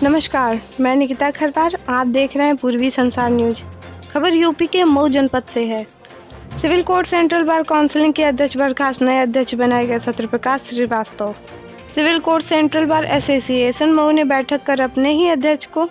नमस्कार, मैं निकिता खरपार। आप देख रहे हैं पूर्वी संसार न्यूज। खबर यूपी के मऊ जनपद से है। Civil court central bar counselling के अध्यक्ष बर्खास्त, नए अध्यक्ष बनाए गए Satyaprakash Shrivastava. Civil court central bar association Mau ने बैठक कर अपने ही अध्यक्ष को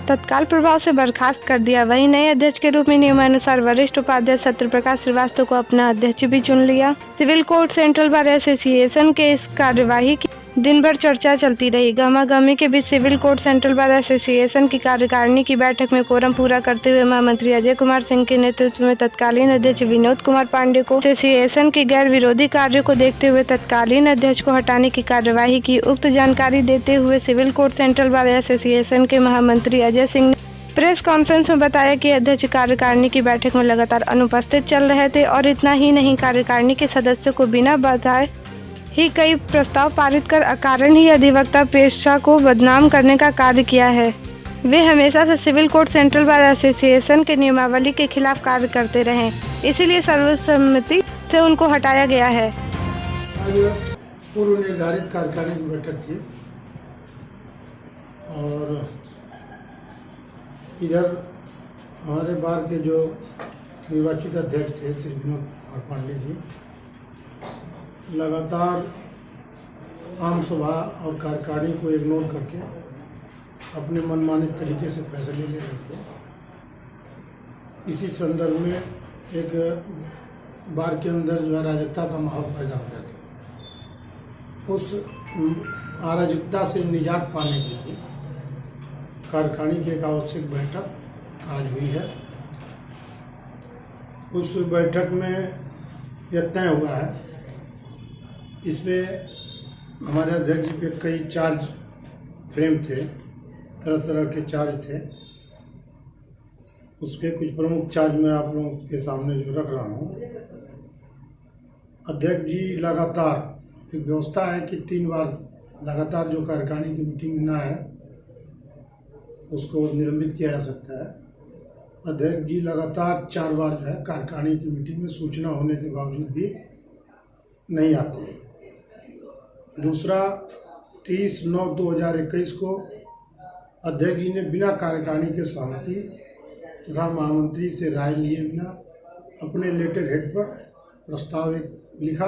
तत्काल प्रभाव से बर्खास्त कर दिया। वहीं नए अध्यक्ष के रूप में नियमानुसार वरिष्ठ उपाध्यक्ष सत्यप्रकाश श्रीवास्तव को अपना अध्यक्ष भी चुन लिया। Civil court central bar association के इस कार्यवाही की दिन भर चर्चा चलती रही। गहमा-गहमी के बीच civil court central bar association की कार्यकारिणी की बैठक में कोरम पूरा करते हुए महामंत्री अजय कुमार सिंह के नेतृत्व में तत्कालीन अध्यक्ष विनोद कुमार पांडे को एसोसिएशन के गैर विरोधी कार्यों को देखते हुए तत्कालीन अध्यक्ष को हटाने की कार्यवाही की। उक्त जानकारी देते हुए civil court central bar association के महामंत्री अजय सिंह ने प्रेस कॉन्फ्रेंस में बताया कि अध्यक्ष कार्यकारिणी की बैठक में लगातार अनुपस्थित चल रहे थे और इतना ही नहीं, कार्यकारिणी के सदस्यों को बिना बताए ही कई प्रस्ताव पारित कर अकारण ही अधिवक्ता पेशा को बदनाम करने का कार्य किया है। वे हमेशा से civil court central bar association के नियमावली के खिलाफ कार्य करते रहे, इसीलिए सर्वसम्मति से उनको हटाया गया है। आज पूर्व निर्धारित कार्यकारिणी की बैठक थी और इधर हमारे बार के जो निर्वाचित अध्यक्ष थे श्री विनोद कुमार पांडे जी लगातार आम सभा और कार्यकारिणी को इग्नोर करके अपने मनमाने तरीके से फैसले ले रहे थे। इसी संदर्भ में एक बार के अंदर जो अराजकता का माहौल पैदा हो गया था। उस अराजकता से निजात पाने के लिए कार्यकारिणी की एक आवश्यक बैठक आज हुई है। उस बैठक में यह तय हुआ है, इसमें हमारे अध्यक्ष जी पे कई चार्ज फ्रेम थे, तरह तरह के चार्ज थे। उसके कुछ प्रमुख चार्ज मैं आप लोगों के सामने जो रख रहा हूँ। अध्यक्ष जी लगातार एक व्यवस्था है कि 3 बार लगातार जो कार्यकारिणी की मीटिंग ना है उसको निलंबित किया जा सकता है। अध्यक्ष जी लगातार 4 बार जो है कार्यकारिणी की मीटिंग में सूचना होने के बावजूद भी नहीं आते। दूसरा, 30/9/2021 को अध्यक्ष जी ने बिना कार्यकारिणी के सहमति तथा महामंत्री से राय लिए बिना अपने लेटर हेड पर प्रस्ताव एक लिखा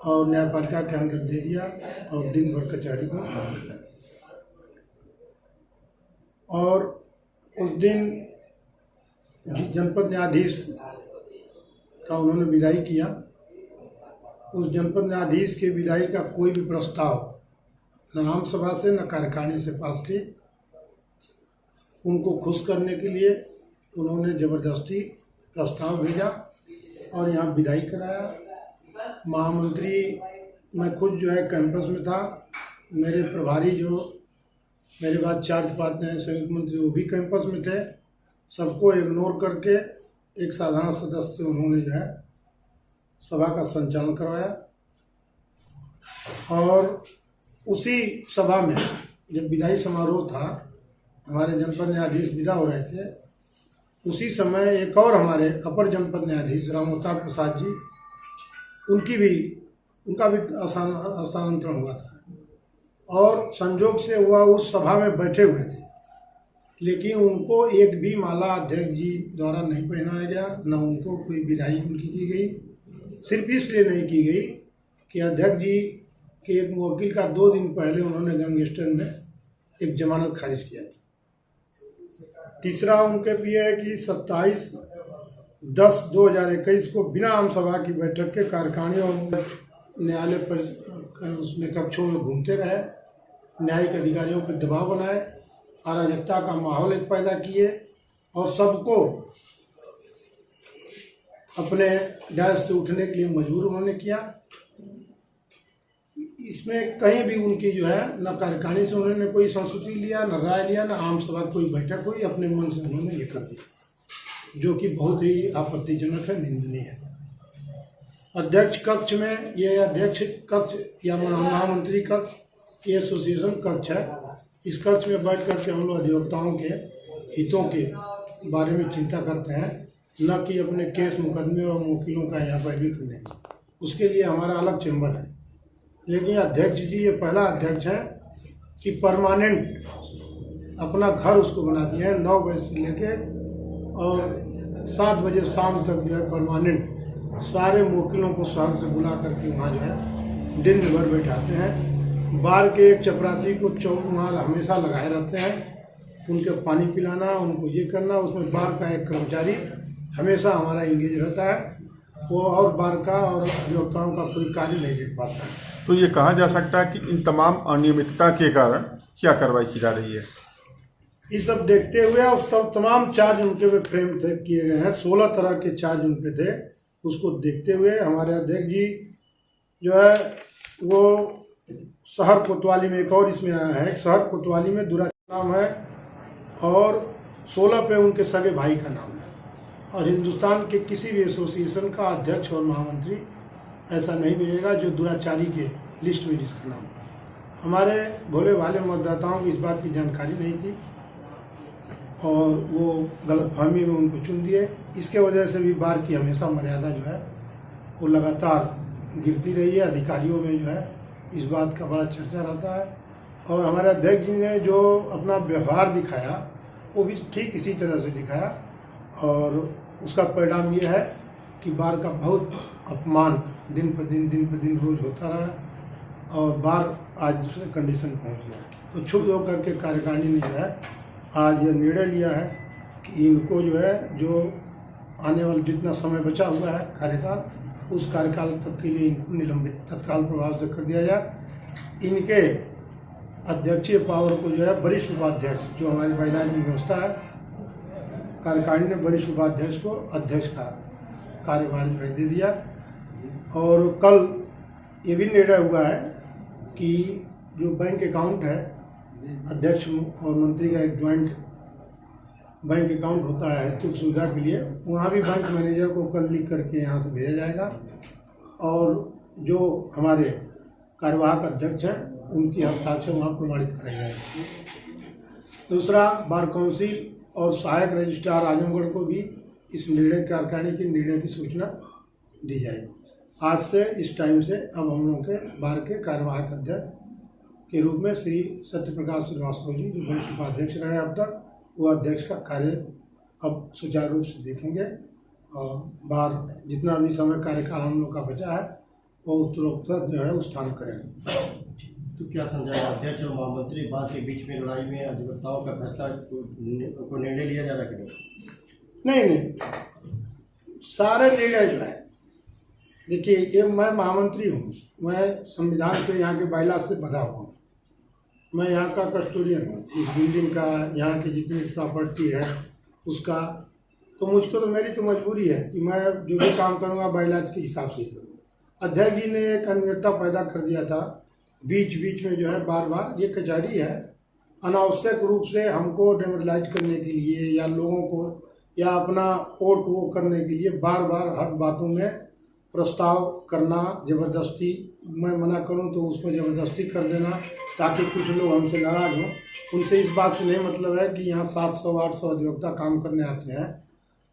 और न्यायपालिका के अंदर दे दिया और दिन भर कचहरी को बंद किया। और उस दिन जनपद न्यायाधीश का उन्होंने विदाई किया। उस जनपद न्यायाधीश के विदाई का कोई भी प्रस्ताव न आम सभा से न कार्यकारिणी से पास थी। उनको खुश करने के लिए उन्होंने जबरदस्ती प्रस्ताव भेजा और यहाँ विदाई कराया। महामंत्री, मैं खुद जो है कैंपस में था, मेरे प्रभारी जो मेरे बाद चार्ज पाते हैं संयुक्त मंत्री वो भी कैंपस में थे। सबको इग्नोर करके एक साधारण सदस्य उन्होंने जो है सभा का संचालन करवाया। और उसी सभा में जब विदाई समारोह था, हमारे जनपद न्यायाधीश विदा हो रहे थे, उसी समय एक और हमारे अपर जनपद न्यायाधीश राम अवतार प्रसाद जी, उनका भी स्थानांतरण हुआ था और संजोग से हुआ उस सभा में बैठे हुए थे, लेकिन उनको एक भी माला अध्यक्ष जी द्वारा नहीं पहनाया गया, न उनको कोई विदाई उनकी की गई। सिर्फ इसलिए नहीं की गई कि अध्यक्ष जी के एक मुवक्किल का 2 दिन पहले उन्होंने गैंगस्टर में एक जमानत खारिज किया था। तीसरा उनके भी है कि 27/10/2021 को बिना आम सभा की बैठक के कार्यकारिणी और न्यायालय पर उसमें कक्षों में घूमते रहे, न्यायिक अधिकारियों पर दबाव बनाए, अराजकता का माहौल एक पैदा किए और सबको अपने डायस से उठने के लिए मजबूर उन्होंने किया। इसमें कहीं भी उनकी जो है न कार्यकारिणी से उन्होंने कोई संस्तुति लिया, न राय लिया, न आम सभा कोई बैठक हुई। अपने मन से उन्होंने ये कर दिया, जो कि बहुत ही आपत्तिजनक है, निंदनीय है। अध्यक्ष कक्ष में ये अध्यक्ष कक्ष या महामंत्री कक्ष ये एसोसिएशन कक्ष है। इस कक्ष में बैठ करके हम लोग अधिवक्ताओं के हितों के बारे में चिंता करते हैं, न कि अपने केस मुकदमे और वकीलों का यहाँ पैरवी करने की। उसके लिए हमारा अलग चैम्बर है। लेकिन अध्यक्ष जी ये पहला अध्यक्ष है कि परमानेंट अपना घर उसको बना दिया है। 9 बजे से लेके और 7 बजे शाम तक जो है परमानेंट सारे मुवक्किलों को शहर से बुला करके वहाँ जो है दिन भर बैठाते हैं। बार के एक चपरासी को वहाँ हमेशा लगाए रहते हैं, उनके पानी पिलाना, उनको ये करना। उसमें बार का एक कर्मचारी हमेशा हमारा इंगेज रहता है, वो और बार का और अधिवक्ताओं का कोई कार्य नहीं देख पाता है। तो ये कहा जा सकता है कि इन तमाम अनियमितता के कारण क्या कार्रवाई की जा रही है? ये सब देखते हुए और सब तमाम चार्ज उनके पे फ्रेम थे किए गए हैं। 16 तरह के चार्ज उन पे थे। उसको देखते हुए हमारे अध्यक्ष जी जो है वो शहर कोतवाली में एक और इसमें आया है, शहर कोतवाली में दुराचार नाम है और 16 पे उनके सगे भाई का नाम है। और हिंदुस्तान के किसी भी एसोसिएशन का अध्यक्ष और महामंत्री ऐसा नहीं मिलेगा जो दुराचारी के लिस्ट में जिसका नाम है। हमारे भोले भाले मतदाताओं को इस बात की जानकारी नहीं थी और वो गलतफहमी में उनको चुन दिए। इसके वजह से भी बार की हमेशा मर्यादा जो है वो लगातार गिरती रही है। अधिकारियों में जो है इस बात का बड़ा चर्चा रहता है और हमारे अध्यक्ष जी ने जो अपना व्यवहार दिखाया वो भी ठीक इसी तरह से दिखाया और उसका परिणाम ये है कि बार का बहुत अपमान दिन पर दिन रोज होता रहा और बार आज दूसरे कंडीशन पहुंच गया। तो क्षुब्ध होकर के कार्यकारिणी ने जो है आज यह निर्णय लिया है कि इनको जो है जो आने वाला जितना समय बचा हुआ है कार्यकाल, उस कार्यकाल तक के लिए इनको निलंबित तत्काल प्रभाव से कर दिया जाए। इनके अध्यक्षीय पावर को जो है वरिष्ठ उपाध्यक्ष, जो हमारी बाइलाज में व्यवस्था है, कार्यकारिणी ने वरिष्ठ उपाध्यक्ष को अध्यक्ष का कार्यभार जो है दे दिया। और कल ये भी निर्णय हुआ है कि जो बैंक अकाउंट है, अध्यक्ष और मंत्री का एक ज्वाइंट बैंक अकाउंट होता है हेतु सुविधा के लिए, वहाँ भी बैंक मैनेजर को कल लिख करके यहाँ से भेजा जाएगा और जो हमारे कार्यवाहक अध्यक्ष हैं उनकी हस्ताक्षर वहाँ प्रमाणित कराई जाएगी। दूसरा, बार काउंसिल और सहायक रजिस्ट्रार आजमगढ़ को भी इस निर्णय कार्यकारिणी के निर्णय की सूचना दी जाएगी। आज से इस टाइम से अब हम लोगों के बार के कार्यवाहक अध्यक्ष के रूप में श्री सत्यप्रकाश श्रीवास्तव जी, जो वरिष्ठ उपाध्यक्ष रहे अब तक, वो अध्यक्ष का कार्य अब सुचारू रूप से देखेंगे और बार जितना भी समय कार्यकाल हम लोग का बचा है वो उत्तरोत्तर जो है उत्थान करेंगे। तो क्या समझा अध्यक्ष और महामंत्री बार के बीच में लड़ाई में अधिवक्ताओं का फैसला को निर्णय लिया जा रहा है कि नहीं, सारे निर्णय जो है, देखिए ये मैं महामंत्री हूँ, मैं संविधान से यहाँ के बाइला से बधा हुआ हूँ, मैं यहाँ का कस्टोडियन हूँ, इस बिल्डिंग का, यहाँ की जितनी प्रॉपर्टी है उसका, तो मुझको तो मेरी तो मजबूरी है कि मैं जो भी काम करूँगा बाइलाज के हिसाब से ही करूँगा। अध्यक्ष जी ने एक अनियमितता पैदा कर दिया था बीच में जो है बार ये कचहरी है, अनावश्यक रूप से हमको डेमोरलाइज करने के लिए या लोगों को या अपना वोट वो करने के लिए बार हर बातों में प्रस्ताव करना, ज़बरदस्ती, मैं मना करूं तो उसको ज़बरदस्ती कर देना ताकि कुछ लोग हमसे नाराज हों। उनसे इस बात से नहीं मतलब है कि यहाँ 700-800 अधिवक्ता काम करने आते हैं,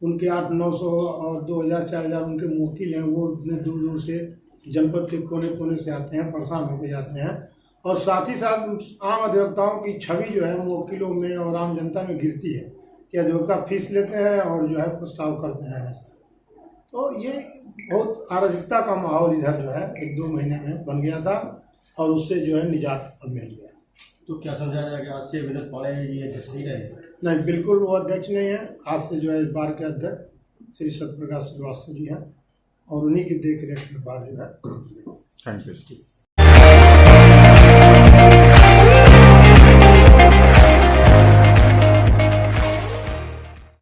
उनके 800-900 और 2000-4000 उनके मुवक्किल हैं, वो इतने दूर से जनपद के कोने से आते हैं, परेशान होकर जाते हैं। और साथ ही साथ आम अधिवक्ताओं की छवि जो है मुवक्किलों में और आम जनता में गिरती है कि अधिवक्ता फीस लेते हैं और जो है प्रस्ताव करते हैं हमेशा। तो ये बहुत अराजकता का माहौल इधर जो है 1-2 महीने में बन गया था और उससे जो है निजात अब मिल गया। तो क्या समझा जाए कि आज से विनोद पांडे जी अध्यक्ष नहीं रहे? नहीं, बिल्कुल वो अध्यक्ष नहीं है। आज से जो है इस बार के अध्यक्ष श्री सत्यप्रकाश श्रीवास्तव जी हैं और उन्हीं की देख रेख में बार जो है। Thank you.